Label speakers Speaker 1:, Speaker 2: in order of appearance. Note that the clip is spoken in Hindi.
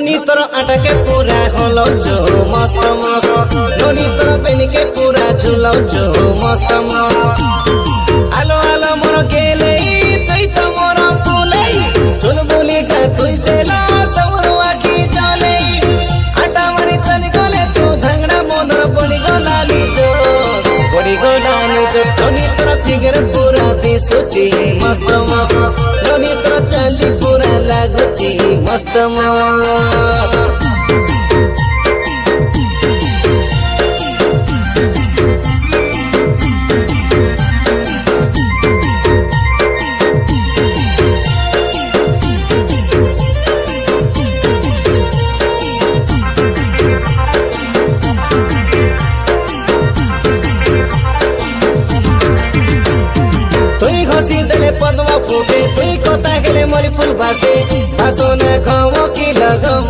Speaker 1: ननी तोर आटा के पूरा होलो जो मस्त मस्त ननी तोर पेन के पूरा झूलो जो मस्त मस्त आलो आलो मोर गेले तुई तो मोर फूले चुल बुली का तुई से ला तमरो आखी जाले आटा मारी चली गले तू धंगड़ा मोदर बड़ी गोलाली जो बड़ी गोलाली जो ननी तोर फिगर पूरा दिसुची मस्त मस्त ननी तोर चली पूरा लागुची मस्त मस्त तुई घसी देले पद्मा फूटे तुई कता गेले मोरी फूल बाटे भाषो न खमो की लगम